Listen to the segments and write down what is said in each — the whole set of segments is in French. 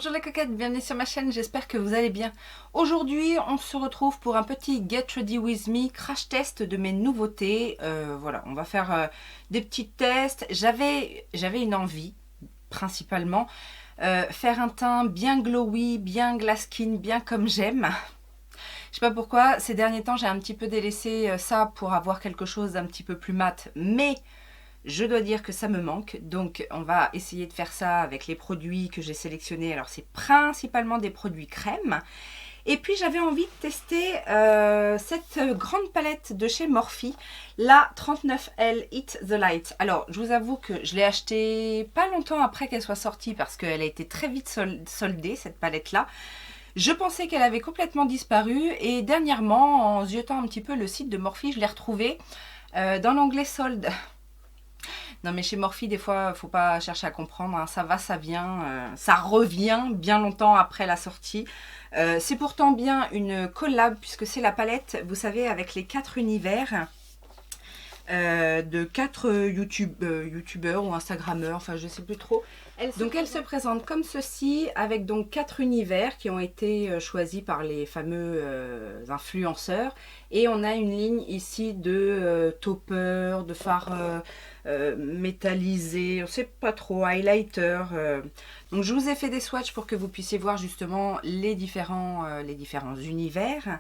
Bonjour les coquettes, bienvenue sur ma chaîne, j'espère que vous allez bien. Aujourd'hui, on se retrouve pour un petit Get Ready With Me crash test de mes nouveautés. Voilà, on va faire des petits tests. J'avais une envie, principalement, faire un teint bien glowy, bien glass skin, bien comme j'aime. Je sais pas pourquoi, ces derniers temps, j'ai un petit peu délaissé ça pour avoir quelque chose d'un petit peu plus mat, mais je dois dire que ça me manque, donc on va essayer de faire ça avec les produits que j'ai sélectionnés. Alors c'est principalement des produits crème. Et puis j'avais envie de tester cette grande palette de chez Morphe, la 39L Hit the Light. Alors je vous avoue que je l'ai achetée pas longtemps après qu'elle soit sortie parce qu'elle a été très vite soldée, cette palette-là. Je pensais qu'elle avait complètement disparu et dernièrement, en ziotant un petit peu le site de Morphe, je l'ai retrouvée dans l'onglet solde. Non mais chez Morphe, des fois, faut pas chercher à comprendre, hein. Ça va, ça vient, ça revient bien longtemps après la sortie. C'est pourtant bien une collab puisque c'est la palette, vous savez, avec les 4 univers de 4 youtubeurs ou instagrammeurs, enfin je sais plus trop. Donc elle se présente comme ceci, avec donc 4 univers qui ont été choisis par les fameux influenceurs. Et on a une ligne ici de topper, de fards métallisés, on ne sait pas trop, highlighter. Donc je vous ai fait des swatchs pour que vous puissiez voir justement les différents univers.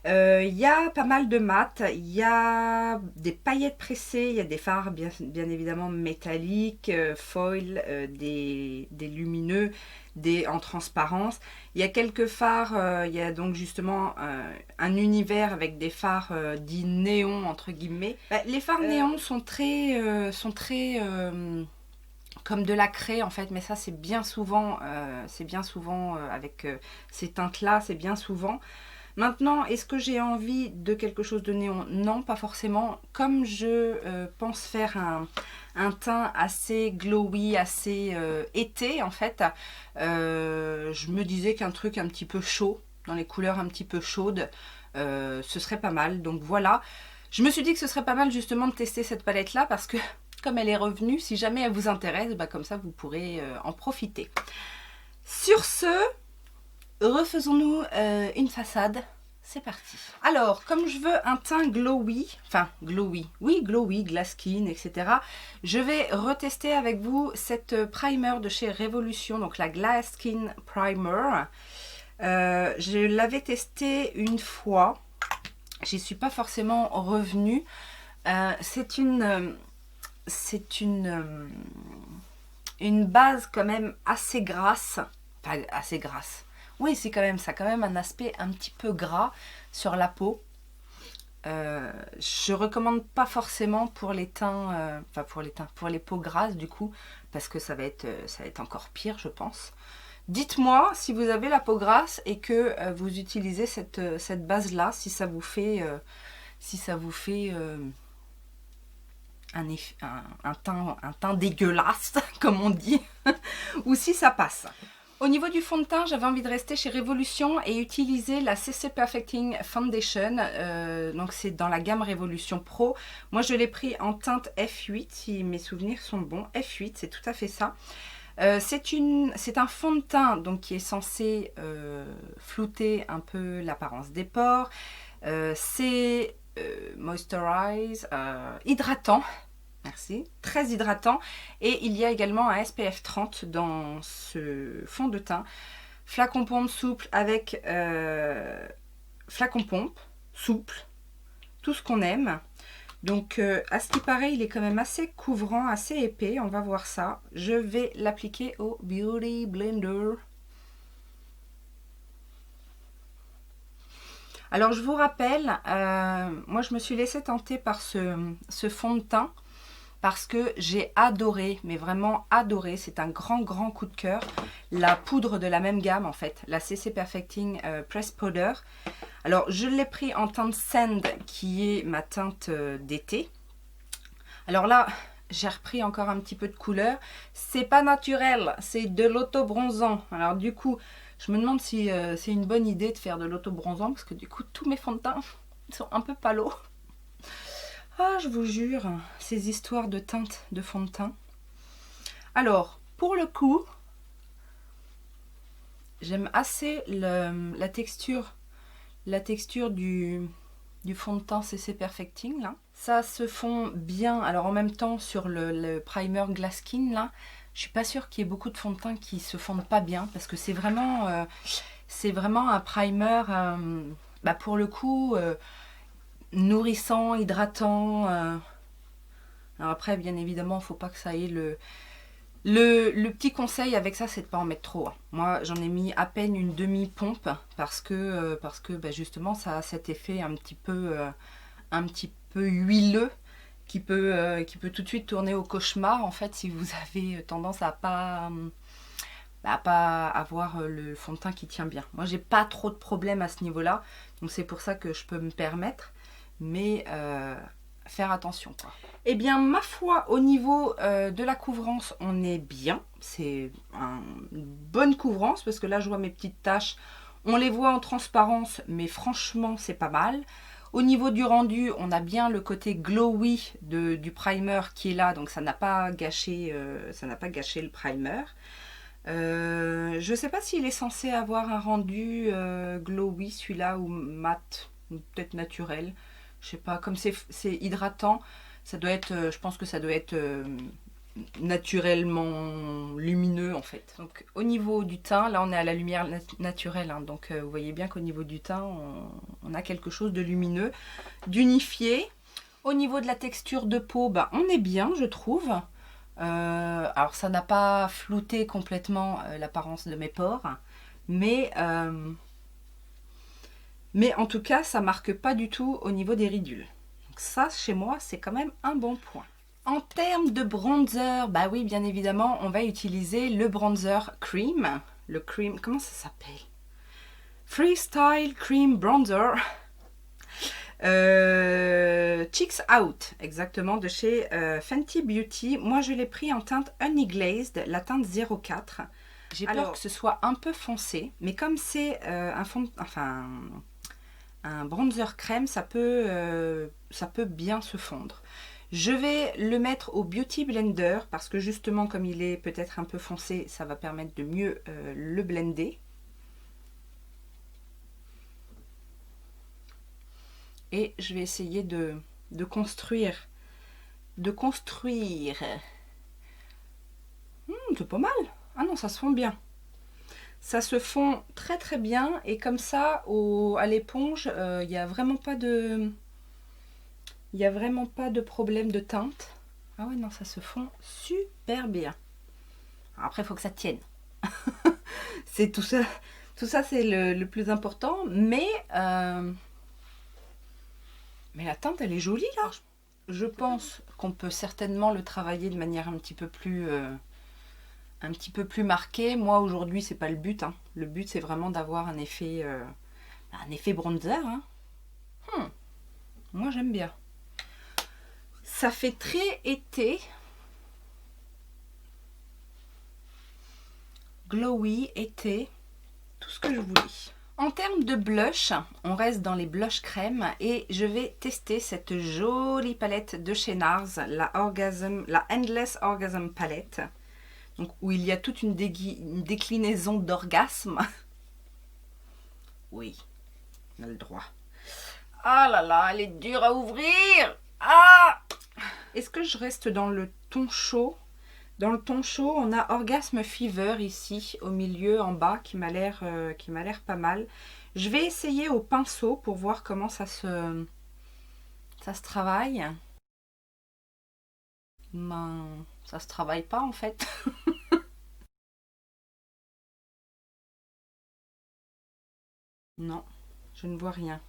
Il y a pas mal de mat, il y a des paillettes pressées, il y a des fards bien évidemment métalliques, foil, des lumineux, des en transparence. Il y a quelques fards, il y a donc justement un univers avec des fards dits néons entre guillemets. Les fards néons sont très comme de la craie en fait, mais ça c'est bien souvent, avec ces teintes là, c'est bien souvent. Maintenant, est-ce que j'ai envie de quelque chose de néon? Non, pas forcément. Comme je pense faire un teint assez glowy, assez été en fait, je me disais qu'un truc un petit peu chaud, dans les couleurs un petit peu chaudes, ce serait pas mal. Donc voilà, je me suis dit que ce serait pas mal justement de tester cette palette là parce que comme elle est revenue, si jamais elle vous intéresse, bah, comme ça vous pourrez en profiter. Sur ce, refaisons-nous une façade, c'est parti. Alors, comme je veux un teint glowy, enfin glowy, oui glowy, glass skin, etc. Je vais retester avec vous cette primer de chez Révolution, donc la Glass Skin Primer. Je l'avais testé une fois, j'y suis pas forcément revenue. C'est une base quand même assez grasse, enfin assez grasse. Oui, c'est quand même ça, quand même un aspect un petit peu gras sur la peau. Je recommande pas forcément pour les teints, pour les peaux grasses du coup, parce que ça va être encore pire, je pense. Dites-moi si vous avez la peau grasse et que vous utilisez cette base là, si ça vous fait, un teint dégueulasse, comme on dit, ou si ça passe. Au niveau du fond de teint, j'avais envie de rester chez Révolution et utiliser la CC Perfecting Foundation. Donc c'est dans la gamme Révolution Pro. Moi je l'ai pris en teinte F8, si mes souvenirs sont bons. F8, c'est tout à fait ça. C'est un fond de teint donc, qui est censé flouter un peu l'apparence des pores. C'est moisturize, hydratant. Merci, très hydratant. Et il y a également un SPF 30 dans ce fond de teint. Flacon pompe souple avec flacon pompe souple, tout ce qu'on aime. Donc à ce qui paraît, il est quand même assez couvrant, assez épais. On va voir ça. Je vais l'appliquer au Beauty Blender. Alors je vous rappelle, moi je me suis laissée tenter par ce fond de teint. Parce que j'ai adoré, mais vraiment adoré, c'est un grand coup de cœur, la poudre de la même gamme en fait, la CC Perfecting Press Powder. Alors je l'ai pris en teinte Sand qui est ma teinte d'été. Alors là, j'ai repris encore un petit peu de couleur. C'est pas naturel, c'est de l'auto-bronzant. Alors du coup, je me demande si c'est une bonne idée de faire de l'auto-bronzant parce que du coup, tous mes fonds de teint sont un peu palos. Ah, je vous jure, ces histoires de teintes de fond de teint. Alors, pour le coup, J'aime assez la texture du fond de teint CC Perfecting là. Ça se fond bien. Alors en même temps sur le primer Glass Skin là, je suis pas sûre qu'il y ait beaucoup de fond de teint qui se fondent pas bien parce que c'est vraiment un primer bah pour le coup nourrissant, hydratant. Alors après bien évidemment il faut pas que ça ait le petit conseil avec ça, c'est de ne pas en mettre trop. Moi, j'en ai mis à peine une demi-pompe parce que bah, justement, ça a cet effet un petit peu huileux qui peut tout de suite tourner au cauchemar, en fait, si vous avez tendance à pas avoir le fond de teint qui tient bien. Moi, j'ai pas trop de problèmes à ce niveau-là, donc c'est pour ça que je peux me permettre, mais faire attention, quoi. Eh bien, ma foi, au niveau de la couvrance, on est bien. C'est une bonne couvrance parce que là, je vois mes petites taches. On les voit en transparence, mais franchement, c'est pas mal. Au niveau du rendu, on a bien le côté glowy du primer qui est là, donc ça n'a pas gâché, le primer. Je sais pas s'il est censé avoir un rendu glowy, celui-là, ou mat, ou peut-être naturel. Je sais pas, comme c'est hydratant, ça doit être, je pense que ça doit être naturellement lumineux en fait. Donc au niveau du teint, là on est à la lumière naturelle, hein, donc vous voyez bien qu'au niveau du teint, on a quelque chose de lumineux, d'unifié. Au niveau de la texture de peau, bah, on est bien, je trouve. Alors ça n'a pas flouté complètement l'apparence de mes pores, mais en tout cas, ça marque pas du tout au niveau des ridules. Donc ça, chez moi, c'est quand même un bon point. En termes de bronzer, bah oui, bien évidemment, on va utiliser le bronzer cream. Le cream, comment ça s'appelle? Freestyle Cream Bronzer. Cheeks Out, exactement, de chez Fenty Beauty. Moi, je l'ai pris en teinte Honey Glazed, la teinte 04. J'ai peur que ce soit un peu foncé, mais comme c'est un bronzer crème, ça peut bien se fondre. Je vais le mettre au Beauty Blender parce que justement comme il est peut-être un peu foncé, ça va permettre de mieux le blender. Et je vais essayer de construire. C'est pas mal. Ah non, ça se fond bien. Ça se fond très très bien et comme ça à l'éponge, il n'y a vraiment pas de problème de teinte. Ah ouais non, ça se fond super bien. Alors après il faut que ça tienne. C'est tout ça c'est le plus important, mais la teinte elle est jolie là. Je pense qu'on peut certainement le travailler de manière un petit peu plus marqué. Moi aujourd'hui c'est pas le but, hein. Le but c'est vraiment d'avoir un effet bronzer, hein. Moi j'aime bien. Ça fait très été, glowy, été, tout ce que je vous dis. En termes de blush, on reste dans les blushs crème et je vais tester cette jolie palette de chez NARS, la Endless Orgasm Palette. Donc, où il y a toute une déclinaison d'orgasme. Oui, on a le droit. Ah là là, elle est dure à ouvrir. Ah! Est-ce que je reste dans le ton chaud? Dans le ton chaud, on a Orgasme Fever ici, au milieu, en bas, qui m'a l'air pas mal. Je vais essayer au pinceau pour voir comment ça se travaille. Ben, ça se travaille pas en fait. Non, je ne vois rien.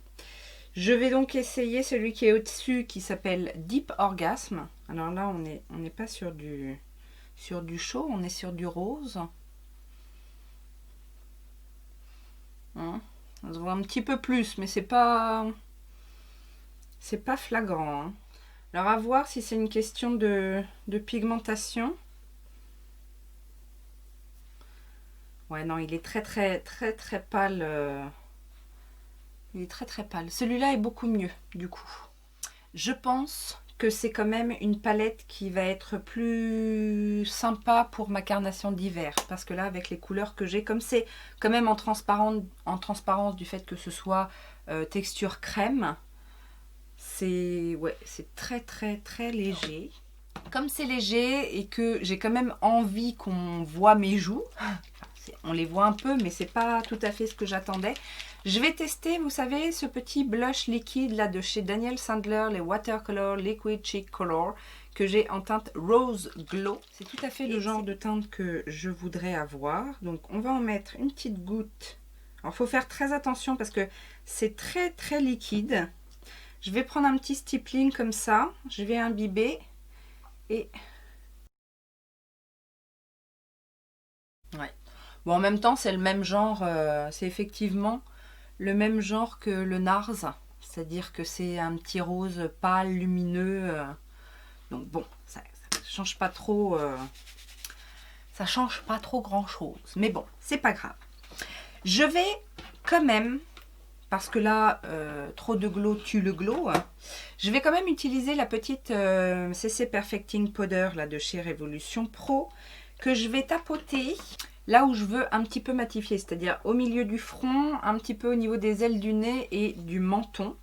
Je vais donc essayer celui qui est au-dessus qui s'appelle Deep Orgasm. Alors là, on n'est pas sur du chaud, on est sur du rose. Hein, on se voit un petit peu plus, mais c'est pas flagrant. Hein. Alors à voir si c'est une question de pigmentation. Ouais, non, il est très très très très pâle. Il est très très pâle. Celui-là est beaucoup mieux, du coup. Je pense que c'est quand même une palette qui va être plus sympa pour ma carnation d'hiver. Parce que là, avec les couleurs que j'ai, comme c'est quand même en transparence du fait que ce soit texture crème, c'est très très très léger. Comme c'est léger et que j'ai quand même envie qu'on voit mes joues, on les voit un peu, mais c'est pas tout à fait ce que j'attendais. Je vais tester, vous savez, ce petit blush liquide là de chez Daniel Sandler, les Watercolor Liquid Cheek Color, que j'ai en teinte Rose Glow. C'est tout à fait le genre de teinte que je voudrais avoir. Donc on va en mettre une petite goutte. Alors il faut faire très attention parce que c'est très très liquide. Je vais prendre un petit stippling comme ça. Je vais imbiber et... ouais. Bon, en même temps, c'est le même genre, c'est effectivement le même genre que le NARS, c'est-à-dire que c'est un petit rose pâle, lumineux. Donc bon, ça change pas trop, ça change pas trop grand-chose. Mais bon, c'est pas grave. Je vais quand même, parce que là, trop de glow tue le glow, je vais quand même utiliser la petite CC Perfecting Powder là, de chez Révolution Pro, que je vais tapoter là où je veux un petit peu matifier, c'est-à-dire au milieu du front, un petit peu au niveau des ailes du nez et du menton.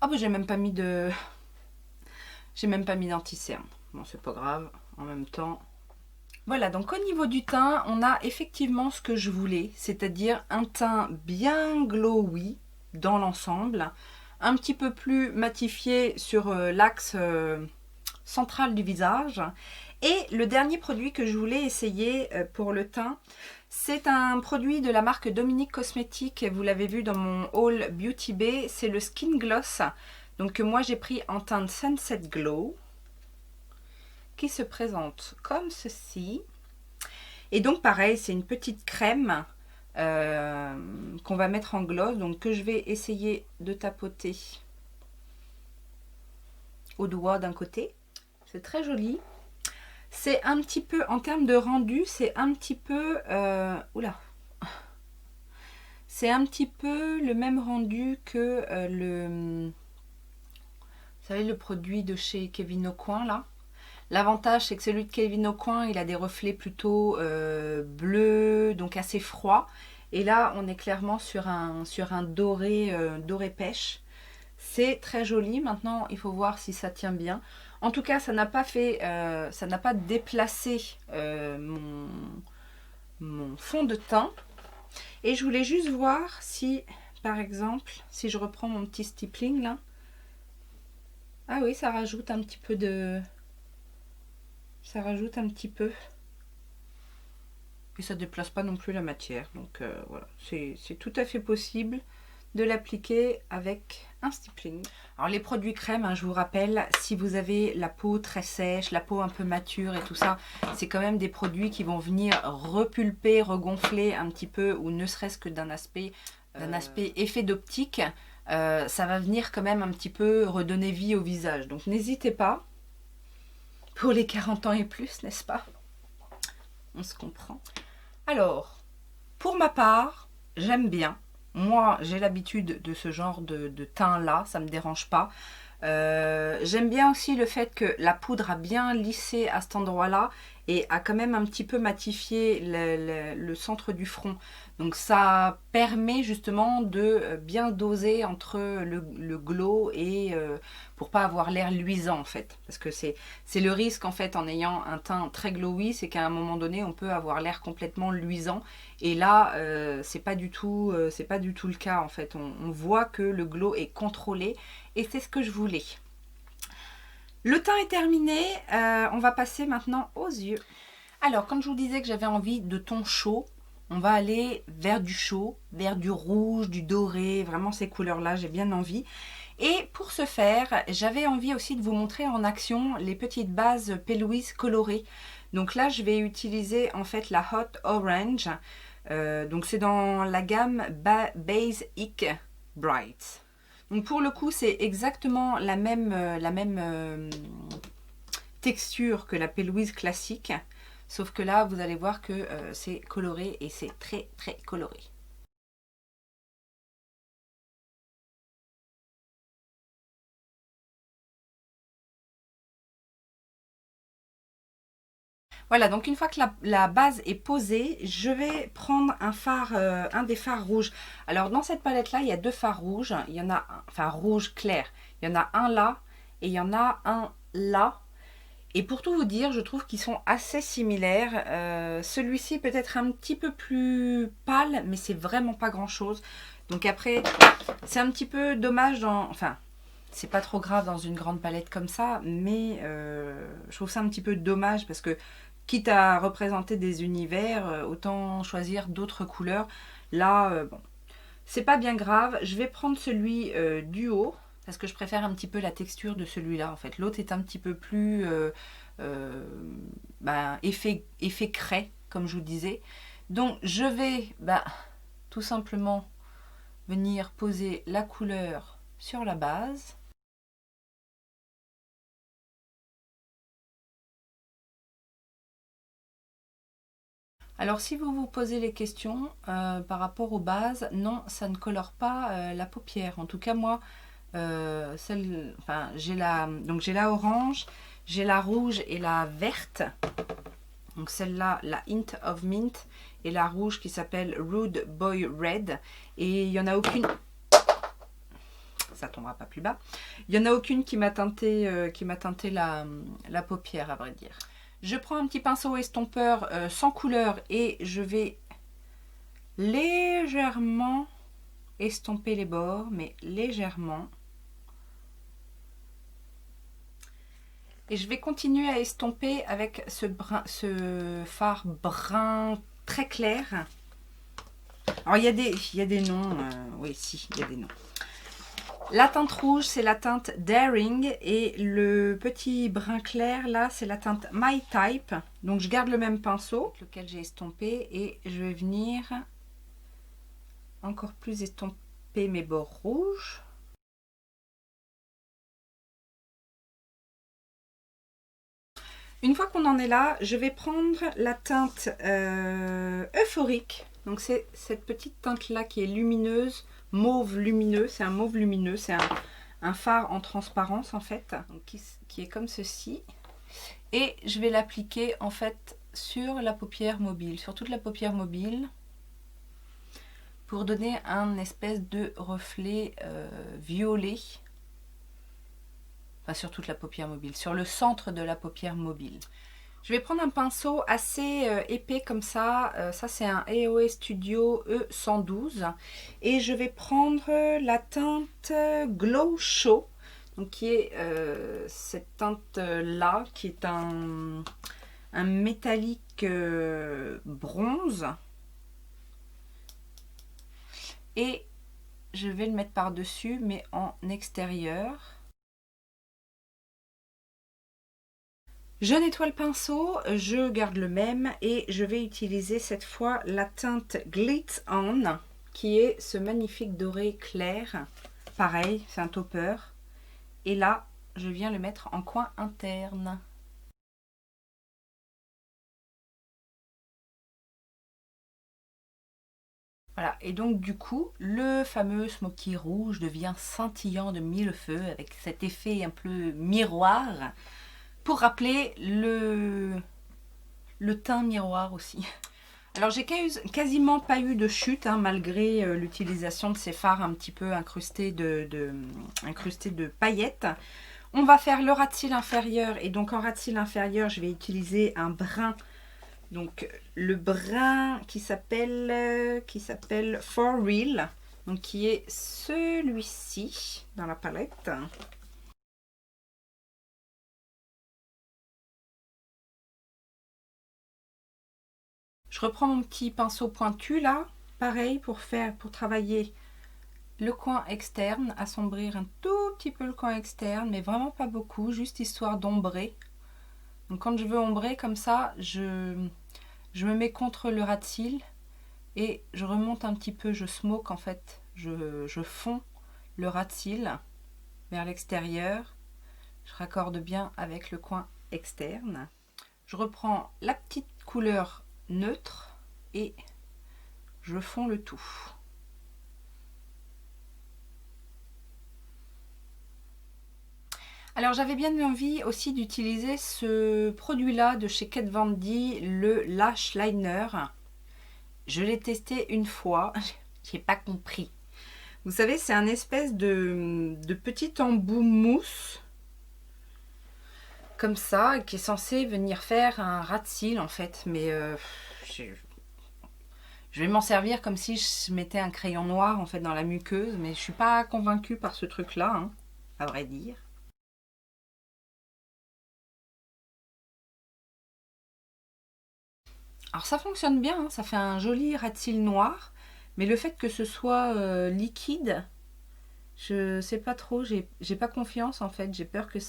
Ah bah j'ai même pas mis de... j'ai même pas mis d'anti-cerne. Bon, c'est pas grave, en même temps... Voilà, donc au niveau du teint, on a effectivement ce que je voulais, c'est-à-dire un teint bien glowy dans l'ensemble, un petit peu plus matifié sur l'axe central du visage. Et le dernier produit que je voulais essayer pour le teint, c'est un produit de la marque Dominique Cosmétique, vous l'avez vu dans mon haul Beauty Bay, c'est le Skin Gloss, donc que moi j'ai pris en teinte Sunset Glow, qui se présente comme ceci. Et donc pareil, c'est une petite crème qu'on va mettre en gloss, donc que je vais essayer de tapoter au doigt d'un côté. C'est très joli. C'est un petit peu, en termes de rendu, c'est un petit peu... oula. C'est un petit peu le même rendu que le... Vous savez, le produit de chez Kevyn Aucoin, là. L'avantage, c'est que celui de Kevyn Aucoin, il a des reflets plutôt bleus, donc assez froids. Et là, on est clairement sur un doré, doré pêche. C'est très joli. Maintenant, il faut voir si ça tient bien. En tout cas, ça n'a pas fait, ça n'a pas déplacé mon fond de teint. Et je voulais juste voir si, par exemple, si je reprends mon petit stippling là. Ah oui, ça rajoute un petit peu de... ça rajoute un petit peu. Et ça ne déplace pas non plus la matière. Donc voilà, c'est tout à fait possible de l'appliquer avec un stippling. Alors les produits crème, hein, je vous rappelle, si vous avez la peau très sèche, la peau un peu mature et tout ça, c'est quand même des produits qui vont venir repulper, regonfler un petit peu, ou ne serait-ce que d'un aspect effet d'optique. Ça va venir quand même un petit peu redonner vie au visage. Donc n'hésitez pas, pour les 40 ans et plus, n'est-ce pas? On se comprend. Alors, pour ma part, j'aime bien. Moi, j'ai l'habitude de ce genre de teint-là, ça ne me dérange pas. J'aime bien aussi le fait que la poudre a bien lissé à cet endroit-là et a quand même un petit peu matifié le centre du front. Donc ça permet justement de bien doser entre le glow et pour pas avoir l'air luisant en fait. Parce que c'est le risque en fait en ayant un teint très glowy, c'est qu'à un moment donné on peut avoir l'air complètement luisant. Et là c'est pas du tout le cas en fait. On voit que le glow est contrôlé et c'est ce que je voulais. Le teint est terminé, on va passer maintenant aux yeux. Alors, comme je vous disais que j'avais envie de tons chauds, on va aller vers du chaud, vers du rouge, du doré, vraiment ces couleurs-là, j'ai bien envie. Et pour ce faire, j'avais envie aussi de vous montrer en action les petites bases P. Louise colorées. Donc là, je vais utiliser en fait la Hot Orange. Donc c'est dans la gamme Basic Bright. Donc pour le coup, c'est exactement la même texture que la P. Louise classique. Sauf que là, vous allez voir que c'est coloré et c'est très très coloré. Voilà, donc une fois que la base est posée, je vais prendre un fard, un des fards rouges. Alors dans cette palette là, il y a deux fards rouges. Il y en a un, enfin rouge clair. Il y en a un là et il y en a un là. Et pour tout vous dire, je trouve qu'ils sont assez similaires. Celui-ci peut-être un petit peu plus pâle, mais c'est vraiment pas grand-chose. Donc après, c'est un petit peu dommage dans... Enfin, c'est pas trop grave dans une grande palette comme ça, mais je trouve ça un petit peu dommage parce que quitte à représenter des univers, autant choisir d'autres couleurs. Là, bon, c'est pas bien grave. Je vais prendre celui du haut parce que je préfère un petit peu la texture de celui-là. En fait, l'autre est un petit peu plus effet craie, comme je vous disais. Donc, je vais tout simplement venir poser la couleur sur la base. Alors si vous vous posez les questions par rapport aux bases, non, ça ne colore pas la paupière. En tout cas moi, j'ai la orange, j'ai la rouge et la verte. Donc celle-là, la Hint of Mint, et la rouge qui s'appelle Rude Boy Red. Et il n'y en a aucune... Ça tombera pas plus bas. Il n'y en a aucune qui m'a teinté, la paupière, à vrai dire. Je prends un petit pinceau estompeur sans couleur et je vais légèrement estomper les bords, mais légèrement. Et je vais continuer à estomper avec ce fard brun très clair. Alors il y a des noms, oui si, il y a des noms. La teinte rouge, c'est la teinte Daring et le petit brun clair, là, c'est la teinte My Type. Donc, je garde le même pinceau, lequel j'ai estompé, et je vais venir encore plus estomper mes bords rouges. Une fois qu'on en est là, je vais prendre la teinte Euphorique. Donc, c'est cette petite teinte-là qui est lumineuse, mauve lumineux. C'est un mauve lumineux, c'est un fard en transparence en fait, donc qui est comme ceci. Et je vais l'appliquer en fait sur la paupière mobile, sur toute la paupière mobile, pour donner un espèce de reflet violet. Enfin sur toute la paupière mobile, sur le centre de la paupière mobile. Je vais prendre un pinceau assez épais comme ça. Ça, c'est un AOA Studio E112. Et je vais prendre la teinte Glow Show. Donc, qui est cette teinte-là, qui est un métallique bronze. Et je vais le mettre par-dessus, mais en extérieur. Je nettoie le pinceau, je garde le même et je vais utiliser cette fois la teinte Glitz On, qui est ce magnifique doré clair. Pareil, c'est un topper. Et là, je viens le mettre en coin interne. Voilà, et donc du coup, le fameux smoky rouge devient scintillant de mille feux avec cet effet un peu miroir pour rappeler le teint miroir aussi. Alors j'ai quasiment pas eu de chute hein, malgré l'utilisation de ces fards un petit peu incrustés de paillettes. On va faire le ras de cils inférieur et donc en ras de cils inférieur je vais utiliser un brun. Donc le brun qui s'appelle For Real, donc qui est celui-ci dans la palette. Je reprends mon petit pinceau pointu là, pareil pour travailler le coin externe, assombrir un tout petit peu le coin externe, mais vraiment pas beaucoup, juste histoire d'ombrer. Donc quand je veux ombrer comme ça, je me mets contre le ras de cils et je remonte un petit peu, je smoke en fait, je fonds le ras de cils vers l'extérieur, je raccorde bien avec le coin externe. Je reprends la petite couleur neutre et je fonds le tout. Alors j'avais bien envie aussi d'utiliser ce produit-là de chez Kat Von D, le Lash Liner. Je l'ai testé une fois, j'ai pas compris. Vous savez, c'est un espèce de petit embout mousse, comme ça, qui est censé venir faire un ras de cils en fait. Mais je vais m'en servir comme si je mettais un crayon noir en fait dans la muqueuse. Mais je suis pas convaincue par ce truc-là, hein, à vrai dire. Alors ça fonctionne bien, hein, ça fait un joli ras de cils noir. Mais le fait que ce soit liquide, je sais pas trop, j'ai pas confiance en fait. J'ai peur que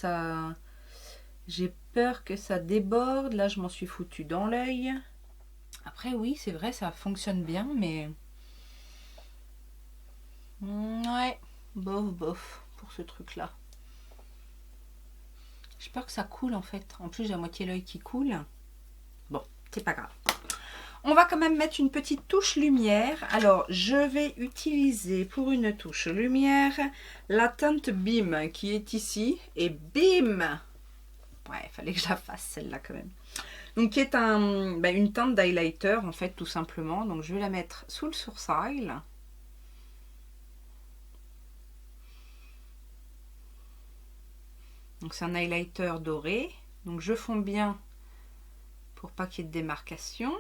ça déborde. Là, je m'en suis foutu dans l'œil. Après, oui, c'est vrai, ça fonctionne bien, mais ouais, bof, bof pour ce truc-là. J'ai peur que ça coule en fait. En plus, j'ai à moitié l'œil qui coule. Bon, c'est pas grave. On va quand même mettre une petite touche lumière. Alors, je vais utiliser pour une touche lumière la teinte Beam qui est ici. Et bim! Ouais, il fallait que je la fasse celle-là quand même. Donc, qui est une teinte d'highlighter en fait, tout simplement. Donc, je vais la mettre sous le sourcil. Donc, c'est un highlighter doré. Donc, je fonds bien pour pas qu'il y ait de démarcation.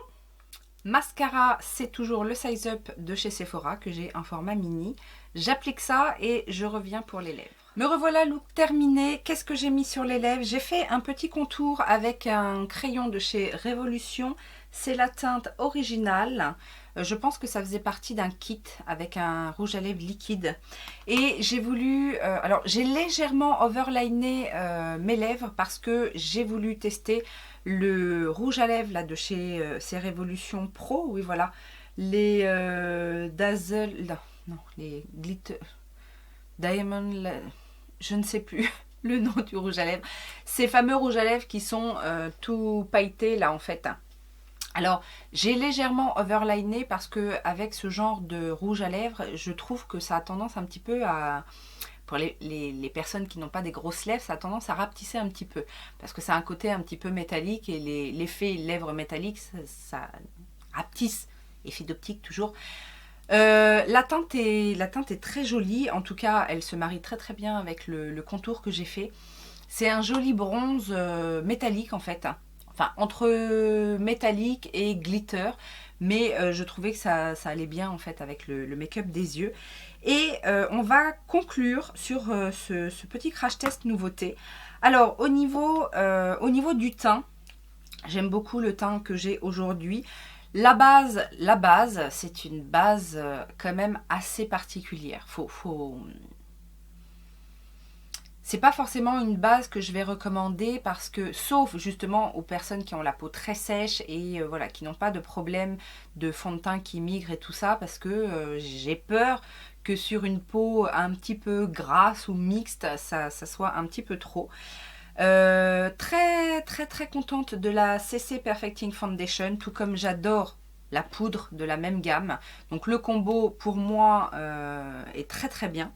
Mascara, c'est toujours le Size Up de chez Sephora que j'ai en format mini. J'applique ça et je reviens pour les lèvres. Me revoilà, look terminé. Qu'est-ce que j'ai mis sur les lèvres? J'ai fait un petit contour avec un crayon de chez Révolution. C'est la teinte originale. Je pense que ça faisait partie d'un kit avec un rouge à lèvres liquide. Et j'ai voulu... alors, j'ai légèrement overliné mes lèvres parce que j'ai voulu tester le rouge à lèvres là, de chez Révolution Pro. Oui, voilà. Les Dazzle... Non, les Glitter... Diamond... Je ne sais plus le nom du rouge à lèvres. Ces fameux rouges à lèvres qui sont tout pailletés là en fait. Alors, j'ai légèrement overliné parce que avec ce genre de rouge à lèvres, je trouve que ça a tendance un petit peu à... Pour les personnes qui n'ont pas des grosses lèvres, ça a tendance à rapetisser un petit peu. Parce que ça a un côté un petit peu métallique et l'effet lèvres métalliques, ça rapetisse. Effet d'optique toujours. La teinte est très jolie. En tout cas, elle se marie très très bien avec le contour que j'ai fait. C'est un joli bronze métallique en fait. Enfin, entre métallique et glitter. Mais je trouvais que ça allait bien en fait avec le make-up des yeux. Et on va conclure sur ce petit crash test nouveauté. Alors, au niveau du teint, j'aime beaucoup le teint que j'ai aujourd'hui. La base, c'est une base quand même assez particulière. C'est pas forcément une base que je vais recommander parce que, sauf justement aux personnes qui ont la peau très sèche et voilà, qui n'ont pas de problème de fond de teint qui migre et tout ça, parce que j'ai peur que sur une peau un petit peu grasse ou mixte, ça soit un petit peu trop. Très très très contente de la CC Perfecting Foundation, tout comme j'adore la poudre de la même gamme. Donc le combo pour moi est très très bien.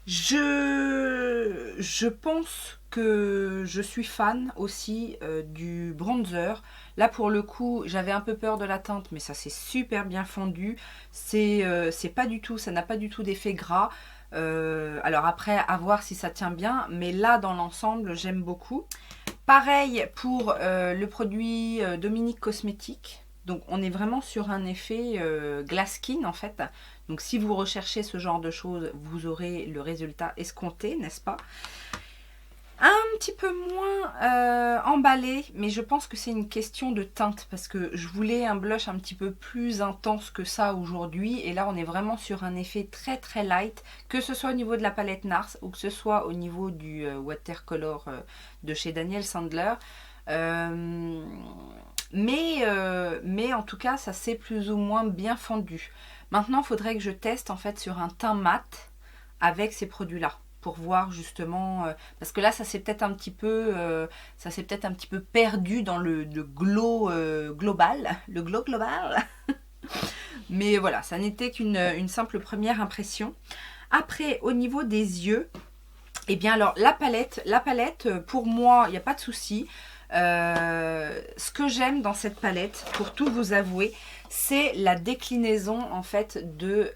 Je pense que je suis fan aussi du bronzer. Là pour le coup j'avais un peu peur de la teinte, mais ça s'est super bien fondu. C'est pas du tout, ça n'a pas du tout d'effet gras. Alors après à voir si ça tient bien, mais là dans l'ensemble j'aime beaucoup. Pareil pour le produit Dominique Cosmétique. Donc on est vraiment sur un effet glass skin en fait. Donc si vous recherchez ce genre de choses, vous aurez le résultat escompté, n'est-ce pas? Un petit peu moins emballé, mais je pense que c'est une question de teinte parce que je voulais un blush un petit peu plus intense que ça aujourd'hui, et là on est vraiment sur un effet très très light, que ce soit au niveau de la palette NARS ou que ce soit au niveau du watercolor de chez Daniel Sandler. Mais en tout cas ça s'est plus ou moins bien fondu. Maintenant il faudrait que je teste en fait sur un teint mat avec ces produits là pour voir justement parce que là ça s'est peut-être un petit peu perdu dans le glow global, mais voilà, ça n'était qu'une simple première impression. Après au niveau des yeux, Eh bien alors la palette pour moi, il n'y a pas de souci. Ce que j'aime dans cette palette, pour tout vous avouer, c'est la déclinaison en fait de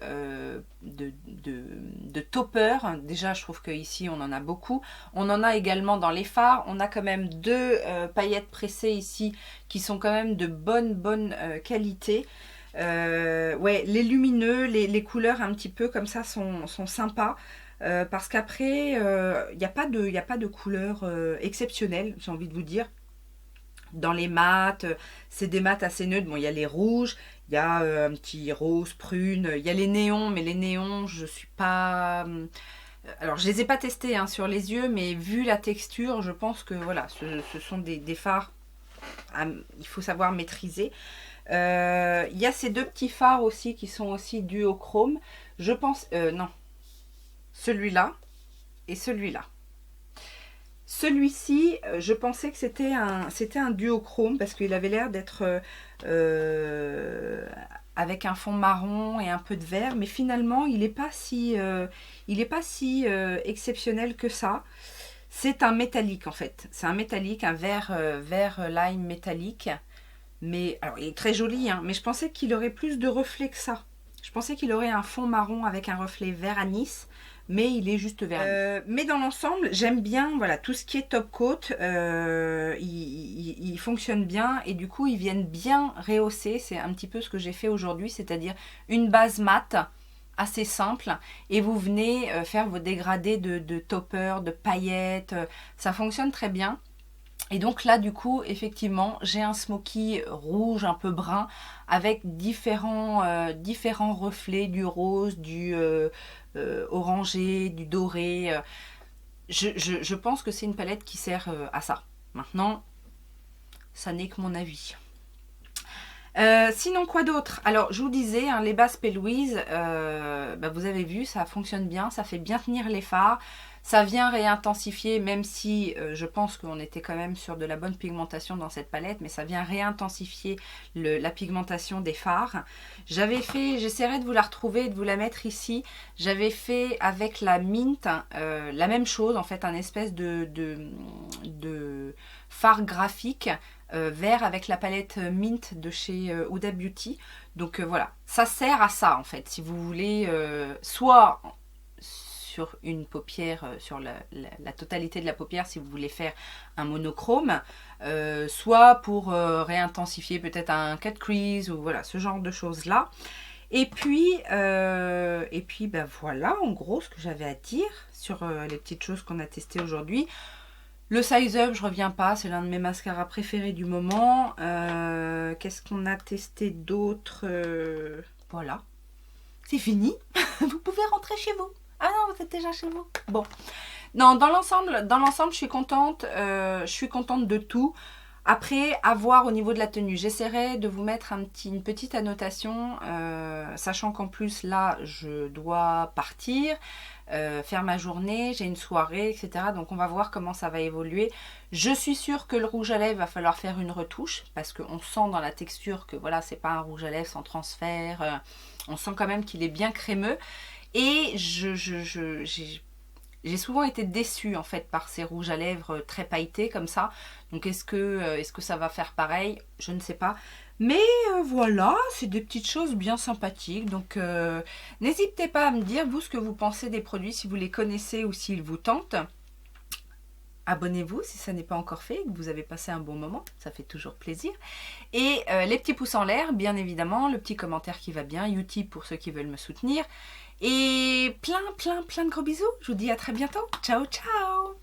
topper. Déjà, je trouve qu'ici, on en a beaucoup. On en a également dans les fards. On a quand même deux paillettes pressées ici qui sont quand même de bonne qualité. Ouais, les lumineux, les couleurs un petit peu comme ça sont sympas. Parce qu'après, il n'y a pas de couleur exceptionnelle, j'ai envie de vous dire. Dans les mats, c'est des mats assez neutres. Bon, il y a les rouges, il y a un petit rose, prune, il y a les néons, mais les néons, je suis pas... Alors, je les ai pas testés hein, sur les yeux, mais vu la texture, je pense que voilà, ce sont des fards, il faut savoir maîtriser. Il y a ces deux petits fards aussi qui sont aussi duochrome. Je pense... non, celui-là et celui-là. Celui-ci, je pensais que c'était un duochrome parce qu'il avait l'air d'être avec un fond marron et un peu de vert, mais finalement il n'est pas si, exceptionnel que ça. C'est un métallique en fait, c'est un métallique, un vert lime métallique, mais alors il est très joli, hein, mais je pensais qu'il aurait plus de reflets que ça. Je pensais qu'il aurait un fond marron avec un reflet vert anis, mais il est juste vert. Mais dans l'ensemble, j'aime bien voilà, tout ce qui est top coat. Il fonctionne bien et du coup, ils viennent bien rehausser. C'est un petit peu ce que j'ai fait aujourd'hui, c'est-à-dire une base mate assez simple et vous venez faire vos dégradés de topper, de paillettes. Ça fonctionne très bien. Et donc là du coup effectivement j'ai un smoky rouge un peu brun avec différents reflets, du rose, du orangé, du doré. Je pense que c'est une palette qui sert à ça. Maintenant ça n'est que mon avis. Sinon quoi d'autre? Alors je vous disais hein, les bases P. Louise, vous avez vu ça fonctionne bien, ça fait bien tenir les fards. Ça vient réintensifier, même si je pense qu'on était quand même sur de la bonne pigmentation dans cette palette, mais ça vient réintensifier la pigmentation des fards. J'avais fait, j'essaierai de vous la retrouver, de vous la mettre ici. J'avais fait avec la Mint la même chose, en fait, un espèce de fard graphique vert avec la palette Mint de chez Huda Beauty. Donc voilà, ça sert à ça en fait, si vous voulez soit sur une paupière, sur la totalité de la paupière si vous voulez faire un monochrome, soit pour réintensifier peut-être un cut crease ou voilà ce genre de choses là. Et puis voilà en gros ce que j'avais à dire sur les petites choses qu'on a testées aujourd'hui. Le Size Up, je reviens pas, c'est l'un de mes mascaras préférés du moment. Qu'est-ce qu'on a testé d'autre? Voilà, c'est fini. Vous pouvez rentrer chez vous. Ah non, vous êtes déjà chez vous. Bon. Non, dans l'ensemble, je suis contente. Je suis contente de tout. Après, à voir au niveau de la tenue. J'essaierai de vous mettre une petite annotation, sachant qu'en plus, là, je dois partir, faire ma journée, j'ai une soirée, etc. Donc, on va voir comment ça va évoluer. Je suis sûre que le rouge à lèvres, va falloir faire une retouche, parce qu'on sent dans la texture que, voilà, c'est pas un rouge à lèvres sans transfert. On sent quand même qu'il est bien crémeux. Et j'ai souvent été déçue en fait par ces rouges à lèvres très pailletés comme ça. Donc est-ce que ça va faire pareil? Je ne sais pas. Mais voilà, c'est des petites choses bien sympathiques. Donc n'hésitez pas à me dire vous ce que vous pensez des produits, si vous les connaissez ou s'ils vous tentent. Abonnez-vous si ça n'est pas encore fait, que vous avez passé un bon moment, ça fait toujours plaisir. Et les petits pouces en l'air, bien évidemment, le petit commentaire qui va bien, Utip pour ceux qui veulent me soutenir. Et plein de gros bisous, je vous dis à très bientôt, ciao ciao.